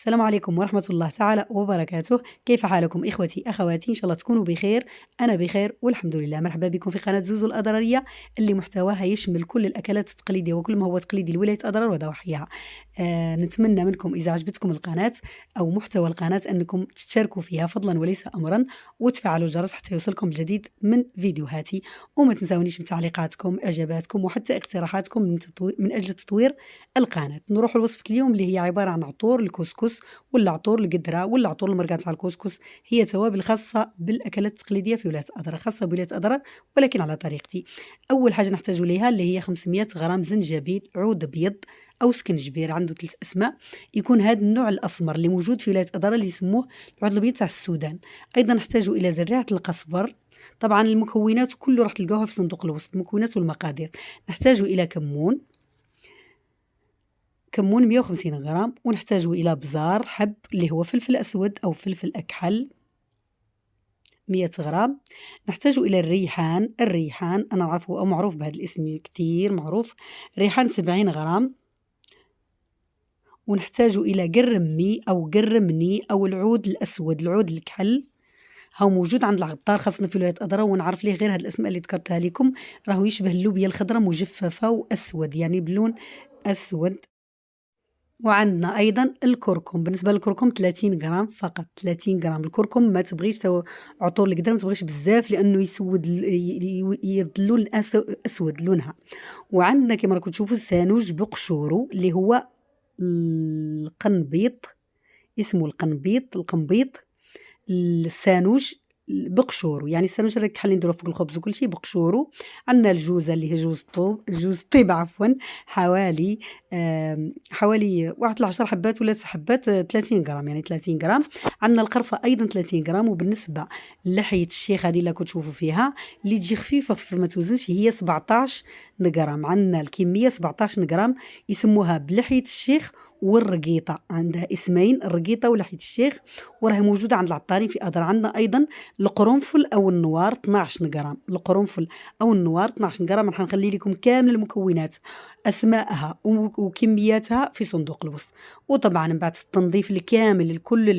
السلام عليكم ورحمة الله تعالى وبركاته. كيف حالكم إخوتي أخواتي؟ إن شاء الله تكونوا بخير. أنا بخير والحمد لله. مرحبا بكم في قناة زوزو الأضرارية اللي محتواها يشمل كل الأكلات التقليدية وكل ما هو تقليدي لولاية أضرار وضواحيها. نتمنى منكم إذا عجبتكم القناة أو محتوى القناة أنكم تشتركوا فيها فضلا وليس أمرا، وتفعلوا الجرس حتى يوصلكم الجديد من فيديوهاتي، وما تنسونيش من تعليقاتكم إعجاباتكم وحتى اقتراحاتكم من أجل تطوير القناة. نروح لوصفة اليوم اللي هي عبارة عن عطور الكسكس ولا عطور القدرة ولا عطور المرقة تاع الكسكس. هي توابل خاصة بالأكلات التقليدية في ولاية أضرار، خاصة بولاية أضرار ولكن على طريقتي. أول حاجة نحتاج ليها اللي هي 500 غرام زنجبيل، عود أبيض أو سكنجبير، عنده 3 أسماء. يكون هذا النوع الأسمر اللي موجود في ولاية أضرار اللي يسموه العود الأبيض تاع السودان. أيضا نحتاج إلى زريعة القصبر. طبعا المكونات كله راح تلقاوها في صندوق الوصف، المكونات والمقادير. نحتاج إلى كمون 150 غرام، ونحتاج إلى بزار حب اللي هو فلفل أسود أو فلفل أكحل 100 غرام. نحتاج إلى الريحان أنا أعرفه أو معروف بهذا الاسم كتير معروف، ريحان 70 غرام. ونحتاج إلى قرمي أو قرمني أو العود الأسود، العود الكحل، هو موجود عند العطار خاصة في ولاية أضرار، ونعرف ليه غير هذه الأسماء اللي ذكرتها لكم. راهو يشبه اللوبيا الخضراء مجففة وأسود، يعني بلون أسود. وعندنا أيضا الكركم. بالنسبة للكركم 30 غرام فقط، 30 غرام. الكركم ما تبغيش عطور القدر ما تبغيش بزاف لأنه يسود يرد اللون أسود لونها. وعندنا كما راكم تشوفوا السانوج بقشورو اللي هو القنبيط، اسمه القنبيط السانوج بقشورو، يعني السانوج اللي كحل نديرو فوق الخبز وكل شيء بقشورو. عندنا الجوزة اللي هي جوز الطيب عفوا، حوالي واحد 10 حبات ولا 6 حبات، 30 غرام يعني 30 غرام. عندنا القرفة أيضا 30 غرام. وبالنسبة لحية الشيخ هذه اللي كتشوفوا فيها اللي تجي خفيفة ما توزنش هي 17 غرام. عندنا الكمية 17 غرام، يسموها بلحية الشيخ والرقيطة، عندها اسمين، الرقيطة ولحية الشيخ، وراهي موجودة عند العطارين في أضرار. عندنا أيضا القرنفل أو النوار 12 غرام، القرنفل أو النوار 12 غرام. راح نخلي لكم كامل المكونات أسماءها وكمياتها في صندوق الوصف. وطبعا من بعد التنظيف الكامل لكل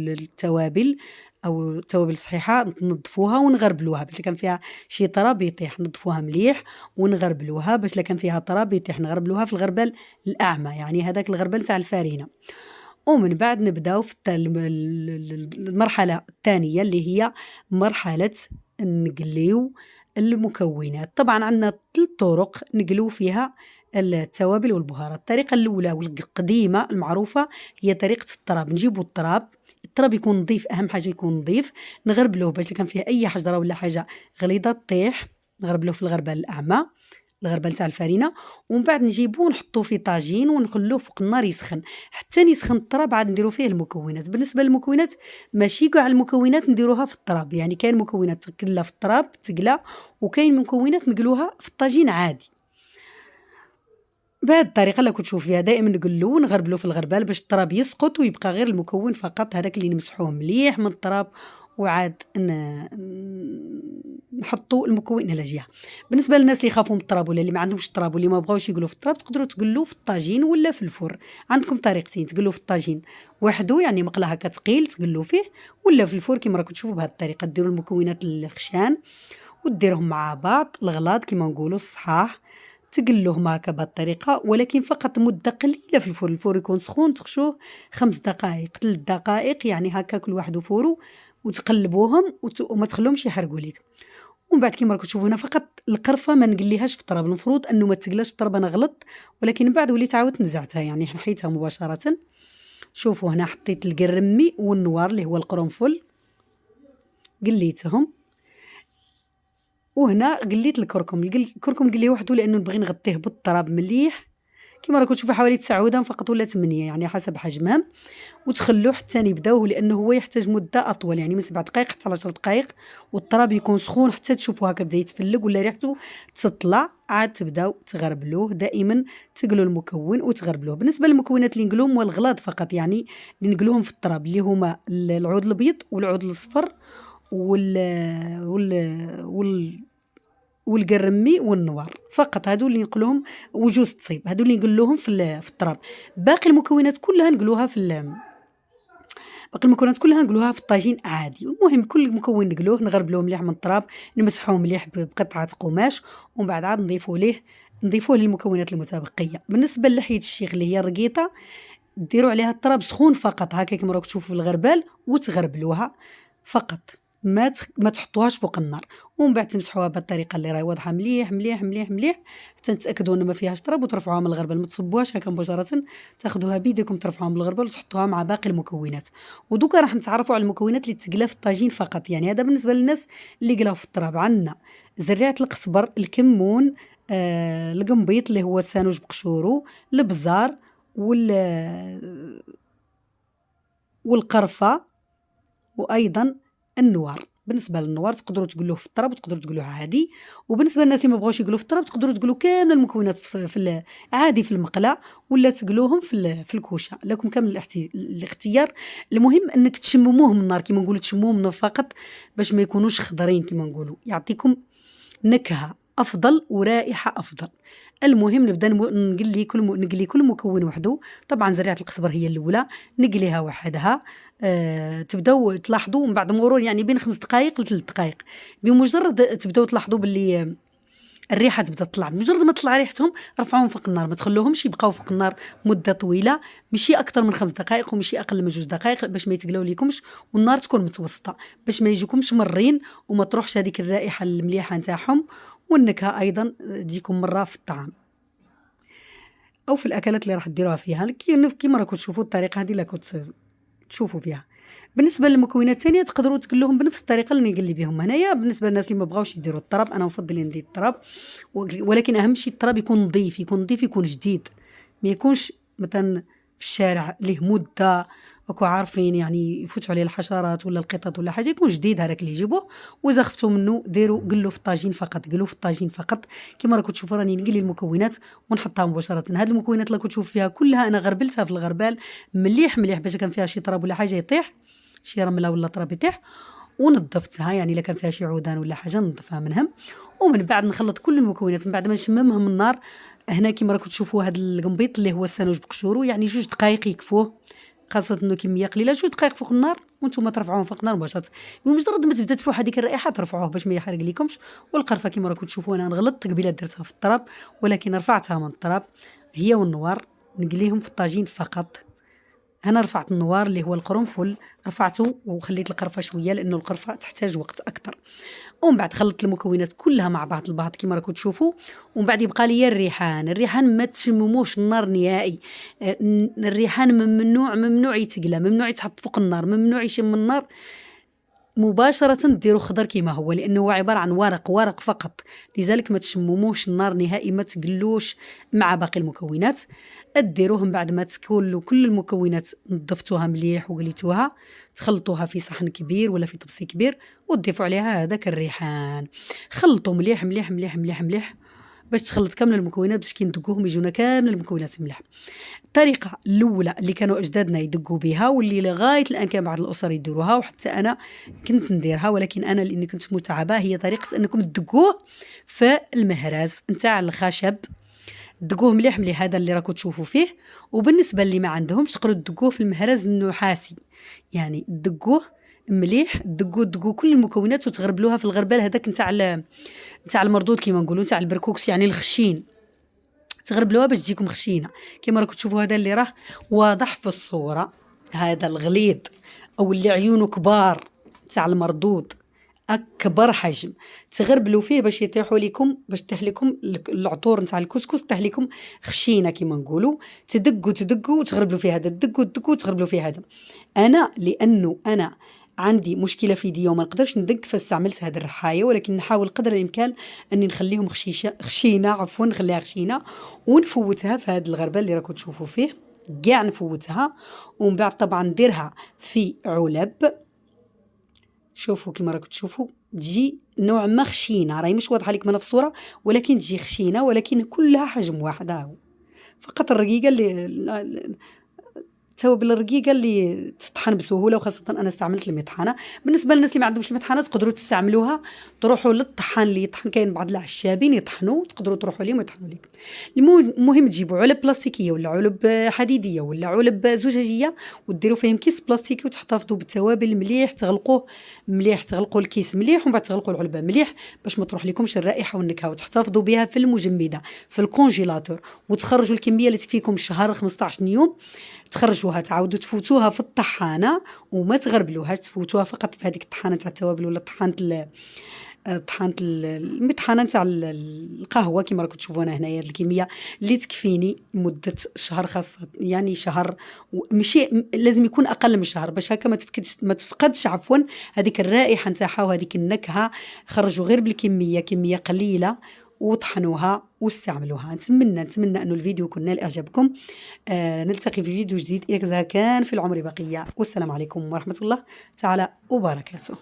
التوابل او التوابل الصحيحه ننظفوها ونغربلوها، باش كان فيها شي تراب يطيح نظفوها مليح ونغربلوها، باش كان فيها تراب يطيح نغربلوها في الغربال الاعمى، يعني هذاك الغربال تاع الفارينه. ومن بعد نبداو في المرحله الثانيه اللي هي مرحله نقليو المكونات. طبعا عندنا 3 طرق نقلو فيها التوابل والبهارات. الطريقه الاولى والقديمه المعروفه هي طريقه الطراب. نجيبوا الطراب يكون نظيف، اهم حاجه يكون نظيف، نغربلوه باش كان فيه اي حجره ولا حاجه غليظه تطيح، نغربلوه في الغربال الاعمى، الغربال تاع الفرينه. ومن بعد نجيبوه نحطوه في طاجين ونخلوه فوق النار يسخن حتى يسخن الطراب، عاد نديرو فيه المكونات. بالنسبه للمكونات ماشي كاع المكونات نديروها في الطراب، يعني كاين مكونات تقلى في الطراب تقلى، وكاين مكونات نقلوها في الطاجين عادي. بهذه الطريقه اللي كنت تشوف فيها دائما نقلو ونغربلو في الغربال باش الطراب يسقط ويبقى غير المكون فقط، هذاك اللي نمسحوه مليح من الطراب، وعاد نحطوا المكون على جهه. بالنسبه للناس اللي يخافوا من الطراب ولا اللي ما عندهمش الطراب واللي ما بغاوش يقلوا في الطراب، تقدروا تقلوا في الطاجين ولا في الفرن. عندكم طريقتين، تقلوا في الطاجين وحده يعني مقله هكا ثقيل تقلوا فيه، ولا في الفرن كما راكم تشوفوا بهذه الطريقه. ديروا المكونات الخشان وديرهم مع بعض الغلاط كما نقولوا الصحاح، تقلوهم هكا بهذه الطريقه، ولكن فقط مده قليله في الفرن. الفرن يكون سخون، تخشوه 5 دقائق 3 دقائق يعني هكا كل واحد وفورو، وتقلبوهم وما تخلوهمش يحرقوا لك. ومن بعد كما راكم تشوفوا هنا فقط القرفه ما نقليهاش في الطراب، المفروض انه ما تقلاش في الطراب، انا غلط، ولكن من بعد وليت عاودت نزعتها يعني حيتها مباشره. شوفوا هنا حطيت القرمي والنوار اللي هو القرنفل قليتهم، وهنا قليت الكركم نقليه وحده لانه نبغي نغطيه بالتراب مليح. كما راكم تشوفوا حوالي 9 عودان فقط ولا 8، يعني حسب حجمهم. وتخلوه حتى نبداوه لانه هو يحتاج مده اطول، يعني من 7 دقائق حتى 10 دقائق، والتراب يكون سخون حتى تشوفوا هكا بدا يتفلق ولا ريحته تطلع. عاد تبداو تغربلوه، دائما تقلوا المكون وتغربلوه. بالنسبه للمكونات اللي نقلوهم والغلاط فقط، يعني اللي نقلوهم في التراب اللي هما العود الابيض والعود الاصفر وال وال وال والقرمي والنوار فقط، هادو اللي نقلوهم، وجوز الطيب هادو اللي نقلوهم في التراب. باقي المكونات كلها نقلوها باقي المكونات كلها نقلوها في الطاجين عادي. المهم كل مكون نقلوه نغربلوه مليح من التراب، نمسحوه مليح بقطعة قماش، ومن بعد عاد نضيفوه للمكونات المتبقية. بالنسبة للحية الشيخ اللي هي الرقيطة، ديروا عليها التراب سخون فقط هكا كيما راكم تشوفوا في الغربال، وتغربلوها فقط، ما تحطوهاش فوق النار، ومن بعد تمسحوها بالطريقه اللي راهي واضحه مليح مليح مليح مليح حتى تتاكدوا ان ما فيهاش تراب، وترفعوها من الغربال. ما تصبوهاش هكا مباشره، تاخذوها بيديكم ترفعوها من الغربال وتحطوها مع باقي المكونات. ودوكا راح نتعرفوا على المكونات اللي تقلا في الطاجين فقط. يعني هذا بالنسبه للناس اللي قلاو في التراب. عندنا زريعه القزبر، الكمون، القنبيط اللي هو السانوج بقشورو، البزار، والقرفه، وايضا النوار. بالنسبه للنوار تقدروا تقولوه في التراب وتقدروا تقولوه عادي. وبالنسبه للناس اللي ما بغاوش يقولوا في التراب تقدروا تقولوا كامل المكونات عادي في المقله، ولا تقلوهم في الكوشه. لكم كامل الاختيار. المهم انك تشمموه من النار كيما نقولوا، تشموه من النار فقط باش ما يكونوش خضرين كيما نقولوا، يعطيكم نكهه افضل ورائحه افضل. المهم نبدا نقلي كل مكون وحده. طبعا زريعه القزبر هي الاولى، نقليها وحدها. تبداو تلاحظوا من بعد مرور يعني بين 5 دقائق ل 3 دقائق، بمجرد تبداو تلاحظوا باللي الريحه تبدا تطلع، بمجرد ما تطلع ريحتهم رفعوهم فوق النار، ما تخلوهمش يبقاو فوق النار مده طويله، ماشي اكثر من 5 دقائق وماشي اقل من 2 دقائق، باش ما يتقلاو ليكمش، والنار تكون متوسطه باش ما يجيكمش مرين وما تروحش هذيك الرائحه المليحه نتاعهم، والنكهه ايضا تجيكم مره في الطعام او في الاكلات اللي راح ديروها فيها. كيما راكم تشوفوا الطريقه هذه اللي كنت تشوفوا فيها. بالنسبه للمكونات الثانيه تقدروا تقلوهم بنفس الطريقه اللي نقلي بهم هنايا. بالنسبه للناس اللي ما بغاوش يديروا الطراب، انا نفضل ندير الطراب، ولكن اهم شيء الطراب يكون نظيف، يكون جديد، ما يكونش مثلا في الشارع ليه مده وكو عارفين يعني يفوتوا عليه الحشرات ولا القطط ولا حاجه، يكون جديد هذاك اللي يجيبوه. واذا خفتوا منه ديروا قلوا في الطاجين فقط، كما راكم تشوفوا راني نقلي المكونات ونحطها مباشره. هذه المكونات اللي كنت تشوف فيها كلها انا غربلتها في الغربال مليح مليح باش كان فيها شي تراب ولا حاجه يطيح، شي رمله ولا تراب يطيح، ونظفتها. يعني الا كان فيها شي عودان ولا حاجه نظفها منهم. ومن بعد نخلط كل المكونات من بعد ما نشممهم من النار. هنا كما راكم تشوفوا هذا القنبيط اللي هو السانوج بقشورو، يعني 2 دقائق يكفوه، خاصة انه كمية قليلة. 2 دقائق فوق النار وانتم ترفعوهم فوق النار مباشرة. بمجرد ما تبدا تفوح هذيك الرائحة ترفعوه باش ما يحرق لكمش. والقرفة كما راكم تشوفوا انا غلطت قبيله درتها في التراب، ولكن رفعتها من التراب هي والنوار، نقليهم في الطاجين فقط. انا رفعت النوار اللي هو القرنفل، رفعته وخليت القرفة شوية لانه القرفة تحتاج وقت اكثر. ومن بعد خلطت المكونات كلها مع بعض البعض كما راكم تشوفوا. ومن بعد يبقى لي الريحان ما تشمموش النار نهائي. الريحان ممنوع يتقلى، ممنوع يتحط فوق النار، ممنوع يشم النار، مباشرة ديروا خضر كما هو، لأنه هو عبارة عن ورق فقط. لذلك ما تشمموش النار نهائي، ما تقلوش مع باقي المكونات. اديروهم بعد ما تكون كل المكونات نظفتوها مليح وقليتوها، تخلطوها في صحن كبير ولا في طبسي كبير وتضيفوا عليها هذاك الريحان. خلطوا مليح مليح مليح مليح مليح باش تخلط كامل المكونات، باش كي ندقوهم يجونا كامل المكونات مليح. الطريقة الأولى اللي كانوا أجدادنا يدقوا بها واللي لغاية الآن كان بعض الأسر يديروها وحتى أنا كنت نديرها، ولكن أنا لأني كنت متعبة، هي طريقة أنكم تدقوه في المهراز نتاع الخشب. دقوه مليح مليح هذا اللي راكم تشوفوا فيه. وبالنسبة اللي ما عندهمش تقدروا تدقوه في المهراز النحاسي، يعني دقوه مليح، دقوا كل المكونات وتغربلوها في الغربال هذاك نتاع المردود كيما نقولوا، نتاع البركوكس يعني الخشين، تغربلوها باش تجيكم خشينه. كما راكم تشوفوا هذا اللي راه واضح في الصوره، هذا الغليظ او اللي عيونه كبار تاع المردود اكبر حجم، تغربلوا فيه باش يطيحوا لكم، باش تطيح لكم العطور نتاع الكسكس، تطيح لكم خشينه كيما نقولوا. تدقوا وتغربلوا فيه هذا، تدقوا وتغربلوا فيه هذا. انا لانه انا عندي مشكله في يدي وما نقدرش ندق، فاستعملت هذه الرحايه، ولكن نحاول قدر الامكان اني نخليهم خشينه، نخليها خشينه ونفوتها في هذا الغربال اللي راكم تشوفوا فيه كاع، نفوتها. ومن بعد طبعا نديرها في علب، شوفوا كما راكم تشوفوا تجي نوع ما خشينه، راهي مش واضحه لكم انا في الصوره، ولكن تجي خشينه، ولكن كلها حجم واحد. فقط الرقيقه اللي التوابل الرقيقة اللي تطحن بسهولة، وخاصة أنا استعملت المطحنة. بالنسبة للناس اللي ما عندهمش المطحنة تقدروا تستعملوها، تروحوا للطحان اللي يطحن، كاين بعض العشابين يطحنوا، تقدروا تروحوا ليهم ويطحنوا لكم. المهم تجيبوا علب بلاستيكية ولا علب حديدية ولا علب زجاجية، وديروا فيهم كيس بلاستيكي وتحتفظوا بالتوابل مليح، تغلقوه مليح، تغلقوا الكيس مليح، ومن بعد تغلقوا العلبة مليح باش ما تروح لكمش الرائحة والنكهة، وتحتفظوا بها في المجمدة في الكونجيلاتور، وتخرجوا الكمية اللي تكفيكم شهر 15 يوم. تخرجوها تعاودوا تفوتوها في الطحانة وما تغربلوهاش، تفوتوها فقط في هذيك الطحانة تاع التوابل ولا طحانة المطحنة نتاع القهوة كيما راكم تشوفوا انا هنايا. الكمية اللي تكفيني مدة شهر، خاصة يعني شهر، ماشي لازم يكون أقل من شهر باش هكا ما تفقدش عفوا هذيك الرائحة نتاعها وهذيك النكهة. خرجوا غير بالكمية، كمية قليلة، وطحنوها واستعملوها. نتمنى أنه الفيديو يكون نال إعجابكم. نلتقي في فيديو جديد إذا كان في العمر بقية، والسلام عليكم ورحمة الله تعالى وبركاته.